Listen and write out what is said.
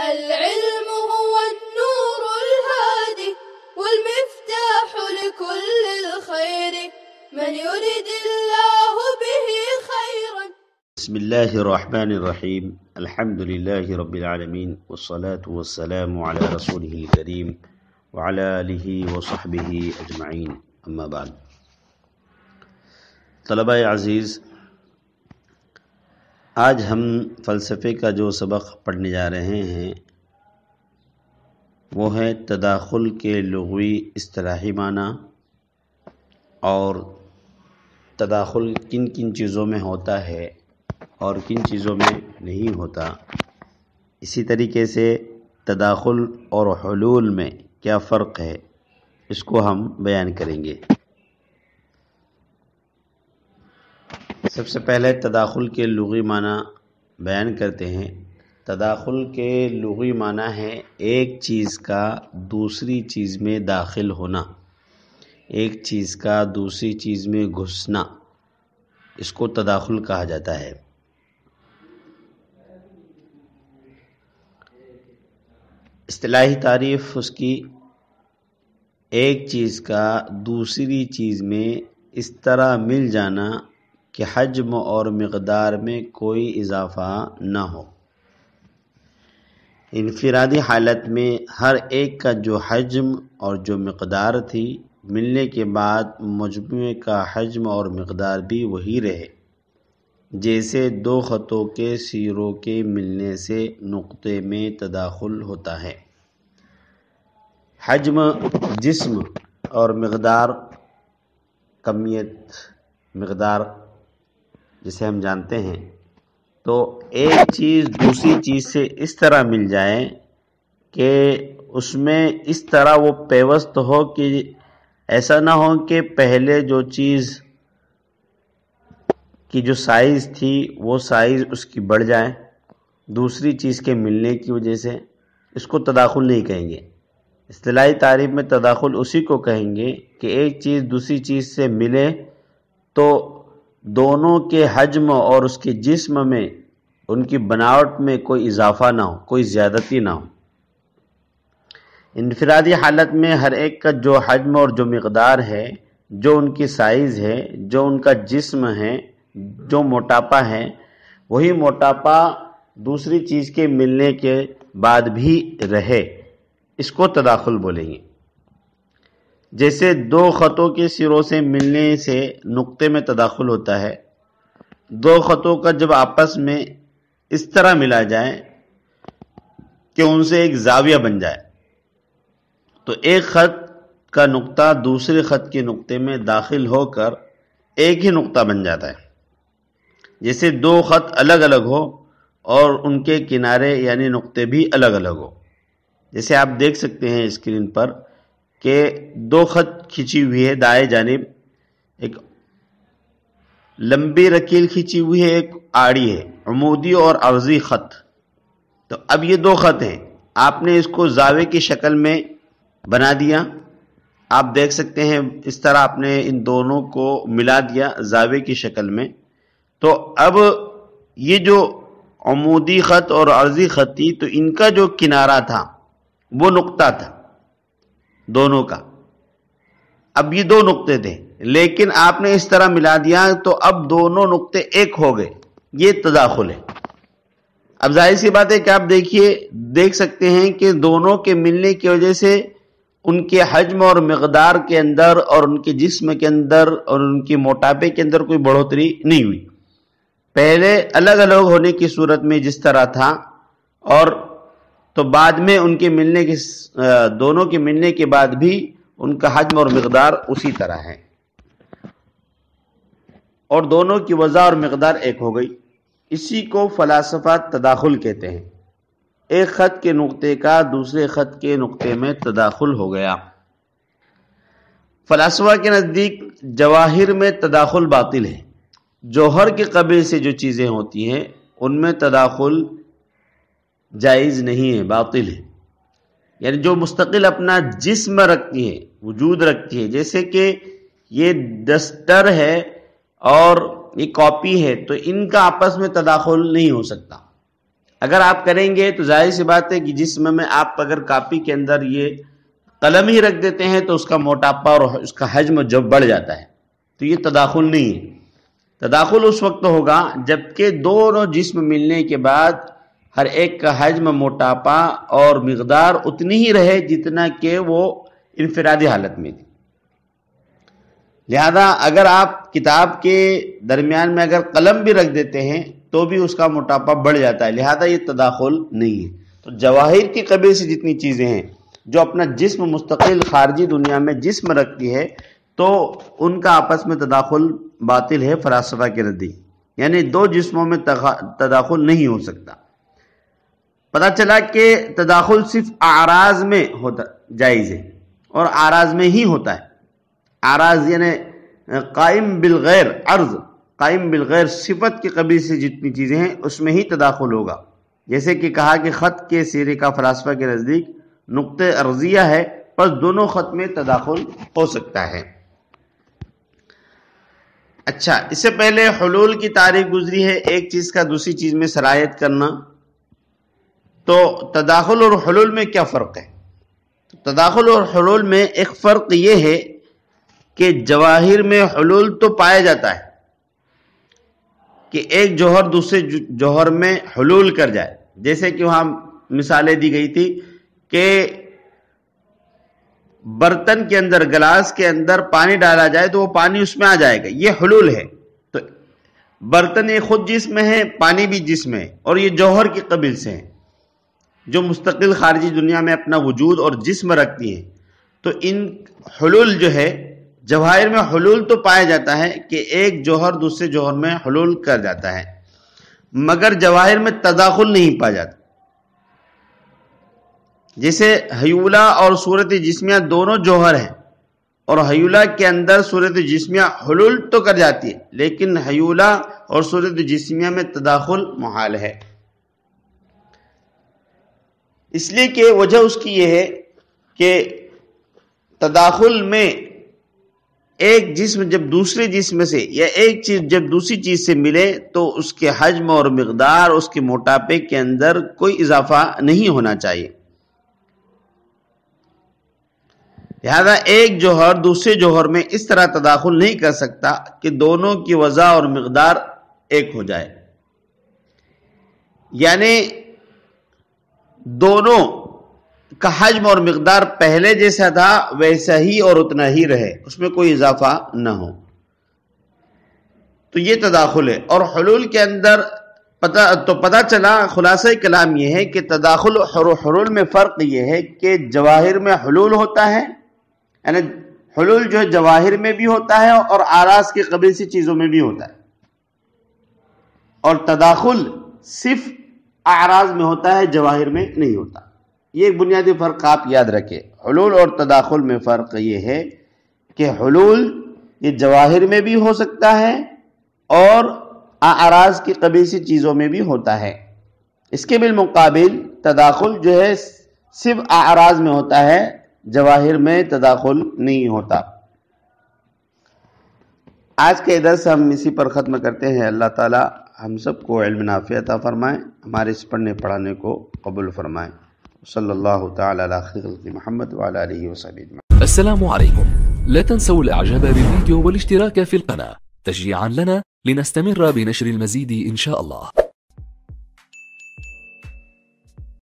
العلم هو النور الهادي والمفتاح لكل الخير من يريد الله به خيرا. بسم الله الرحمن الرحيم. الحمد لله رب العالمين والصلاة والسلام على رسوله الكريم وعلى آله وصحبه أجمعين. أما بعد. طلباء عزیز، آج ہم فلسفے کا جو سبق پڑھنے جا رہے ہیں وہ ہے تداخل کے لغوی اصطلاحی معنی اور تداخل کن کن چیزوں میں ہوتا ہے اور کن چیزوں میں نہیں ہوتا. اسی طریقے سے تداخل اور حلول میں کیا فرق ہے اس کو ہم بیان کریں گے. سب سے پہلے تداخل کے لغوی معنی بیان کرتے ہیں. تداخل کے لغوی معنی ہے ایک چیز کا دوسری چیز میں داخل ہونا، ایک چیز کا دوسری چیز میں گھسنا. اس کو تداخل کہا جاتا ہے. اصطلاحی تعریف اس کی ایک چیز کا دوسری چیز میں اس طرح مل جانا کہ حجم اور مقدار میں کوئی اضافہ نہ ہو. انفرادی حالت میں ہر ایک کا جو حجم اور جو مقدار تھی ملنے کے بعد مجموعے کا حجم اور مقدار بھی وہی رہے، جیسے دو خطوں کے سیروں کے ملنے سے نقطے میں تداخل ہوتا ہے. حجم جسم اور مقدار کمیت، مقدار جسے ہم جانتے ہیں. تو ایک چیز دوسری چیز سے اس طرح مل جائے کہ اس میں اس طرح وہ پیوست ہو کہ ایسا نہ ہو کہ پہلے جو چیز کی جو سائز تھی وہ سائز اس کی بڑھ جائے دوسری چیز کے ملنے کی وجہ سے. اس کو تداخل نہیں کہیں گے. اصطلاحی تعریف میں تداخل اسی کو کہیں گے کہ ایک چیز دوسری چیز سے ملے تو دونوں کے حجم اور اس کے جسم میں ان کی بناوٹ میں کوئی اضافہ نہ ہو، کوئی زیادتی نہ ہو. انفرادی حالت میں ہر ایک کا جو حجم اور جو مقدار ہے، جو ان کی سائز ہے، جو ان کا جسم ہے، جو موٹاپا ہے، وہی موٹاپا دوسری چیز کے ملنے کے بعد بھی رہے. اس کو تداخل بولیں گے. جیسے دو خطوں کے سروں سے ملنے سے نقطے میں تداخل ہوتا ہے. دو خطوں کا جب آپس میں اس طرح ملا جائے کہ ان سے ایک زاویہ بن جائے تو ایک خط کا نقطہ دوسرے خط کے نقطے میں داخل ہو کر ایک ہی نقطہ بن جاتا ہے. جیسے دو خط الگ الگ ہو اور ان کے کنارے یعنی نقطے بھی الگ الگ ہو. جیسے آپ دیکھ سکتے ہیں اسکرین پر کہ دو خط کھینچی ہوئی ہے، دائیں جانب ایک لمبی رکیل کھینچی ہوئی ہے، ایک آڑی ہے، عمودی اور عرضی خط. تو اب یہ دو خط ہیں، آپ نے اس کو زاویے کی شکل میں بنا دیا. آپ دیکھ سکتے ہیں اس طرح آپ نے ان دونوں کو ملا دیا زاویے کی شکل میں. تو اب یہ جو عمودی خط اور عرضی خط تھی تو ان کا جو کنارہ تھا وہ نقطہ تھا دونوں کا. اب یہ دو نقطے تھے لیکن آپ نے اس طرح ملا دیا تو اب دونوں نقطے ایک ہو گئے. یہ تداخل ہے. اب ظاہر سی بات ہے کہ آپ دیکھ سکتے ہیں کہ دونوں کے ملنے کی وجہ سے ان کے حجم اور مقدار کے اندر اور ان کے جسم کے اندر اور ان کی موٹاپے کے اندر کوئی بڑھوتری نہیں ہوئی. پہلے الگ الگ ہونے کی صورت میں جس طرح تھا اور تو بعد میں ان کے ملنے کے دونوں کے ملنے کے بعد بھی ان کا حجم اور مقدار اسی طرح ہے اور دونوں کی وضع اور مقدار ایک ہو گئی. اسی کو فلاسفہ تداخل کہتے ہیں. ایک خط کے نقطے کا دوسرے خط کے نقطے میں تداخل ہو گیا. فلاسفہ کے نزدیک جواہر میں تداخل باطل ہے. جوہر کے قبیل سے جو چیزیں ہوتی ہیں ان میں تداخل جائز نہیں ہے، باطل ہے. یعنی جو مستقل اپنا جسم رکھتی ہے، وجود رکھتی ہے، جیسے کہ یہ ڈسٹر ہے اور یہ کاپی ہے، تو ان کا آپس میں تداخل نہیں ہو سکتا. اگر آپ کریں گے تو ظاہر سی بات ہے کہ جسم میں آپ اگر کاپی کے اندر یہ قلم ہی رکھ دیتے ہیں تو اس کا موٹاپا اور اس کا حجم جب بڑھ جاتا ہے، تو یہ تداخل نہیں ہے۔ تداخل اس وقت ہوگا جبکہ دونوں جسم ملنے کے بعد ہر ایک کا حجم، موٹاپا اور مقدار اتنی ہی رہے جتنا کہ وہ انفرادی حالت میں تھی۔ لہذا اگر آپ کتاب کے درمیان میں اگر قلم بھی رکھ دیتے ہیں تو بھی اس کا موٹاپا بڑھ جاتا ہے، لہذا یہ تداخل نہیں ہے۔ تو جواہر کی قبیل سے جتنی چیزیں ہیں جو اپنا جسم مستقل خارجی دنیا میں جسم رکھتی ہے تو ان کا آپس میں تداخل باطل ہے فلاسفہ کے نزدیک، یعنی دو جسموں میں تداخل نہیں ہو سکتا۔ پتہ چلا کہ تداخل صرف اعراض میں ہوتا جائز ہے اور اعراض میں ہی ہوتا ہے۔ اعراض یعنی قائم بالغیر، عرض قائم بالغیر صفت کی قبیل سے جتنی چیزیں ہیں اس میں ہی تداخل ہوگا، جیسے کہ کہا کہ خط کے سرے کا فلاسفہ کے نزدیک نقطہ عرضیہ ہے، پس دونوں خط میں تداخل ہو سکتا ہے۔ اچھا، اس سے پہلے حلول کی تعریف گزری ہے، ایک چیز کا دوسری چیز میں سرایت کرنا۔ تو تداخل اور حلول میں کیا فرق ہے؟ تداخل اور حلول میں ایک فرق یہ ہے کہ جواہر میں حلول تو پایا جاتا ہے کہ ایک جوہر دوسرے جوہر میں حلول کر جائے، جیسے کہ وہاں مثالیں دی گئی تھی کہ برتن کے اندر، گلاس کے اندر پانی ڈالا جائے تو وہ پانی اس میں آ جائے گا، یہ حلول ہے۔ تو برتن یہ خود جسم ہے، پانی بھی جسم ہے، اور یہ جوہر کی قبیل سے ہے جو مستقل خارجی دنیا میں اپنا وجود اور جسم رکھتی ہیں۔ تو ان حلول جو ہے، جواہر میں حلول تو پایا جاتا ہے کہ ایک جوہر دوسرے جوہر میں حلول کر جاتا ہے، مگر جواہر میں تداخل نہیں پایا جاتا۔ جیسے حیولہ اور صورت جسمیہ دونوں جوہر ہیں، اور حیولہ کے اندر صورت جسمیہ حلول تو کر جاتی ہے، لیکن حیولہ اور صورت جسمیہ میں تداخل محال ہے۔ اس لیے کہ وجہ اس کی یہ ہے کہ تداخل میں ایک جسم جب دوسرے جسم سے یا ایک چیز جب دوسری چیز سے ملے تو اس کے حجم اور مقدار، اس کے موٹاپے کے اندر کوئی اضافہ نہیں ہونا چاہیے۔ لہذا ایک جوہر دوسرے جوہر میں اس طرح تداخل نہیں کر سکتا کہ دونوں کی وضع اور مقدار ایک ہو جائے، یعنی دونوں کا حجم اور مقدار پہلے جیسا تھا ویسا ہی اور اتنا ہی رہے، اس میں کوئی اضافہ نہ ہو، تو یہ تداخل ہے۔ اور حلول کے اندر پتہ چلا، خلاصہ کلام یہ ہے کہ تداخل اور حلول میں فرق یہ ہے کہ جواہر میں حلول ہوتا ہے، یعنی حلول جو ہے جواہر میں بھی ہوتا ہے اور اعراض کے قبیل سی چیزوں میں بھی ہوتا ہے، اور تداخل صرف اعراض میں ہوتا ہے، جواہر میں نہیں ہوتا۔ یہ ایک بنیادی فرق آپ یاد رکھیں۔ حلول اور تداخل میں فرق یہ ہے کہ حلول یہ جواہر میں بھی ہو سکتا ہے اور اعراض کی قبیل سی چیزوں میں بھی ہوتا ہے۔ اس کے بالمقابل تداخل جو ہے صرف اعراض میں ہوتا ہے، جواہر میں تداخل نہیں ہوتا۔ آج کے درس ہم اسی پر ختم کرتے ہیں۔ اللہ تعالی ہم سب کو علم نافع عطا فرمائے، ہمارے اس پڑھنے پڑھانے کو قبول فرمائے۔ صلی اللہ تعالی علی خیر خلق محمد وعلی آلہ وصحبہ اجمعین۔ السلام عليكم. لا تنسوا الاعجاب بالفيديو والاشتراك في القناة تشجيعا لنا لنستمر بنشر المزيد إن شاء الله.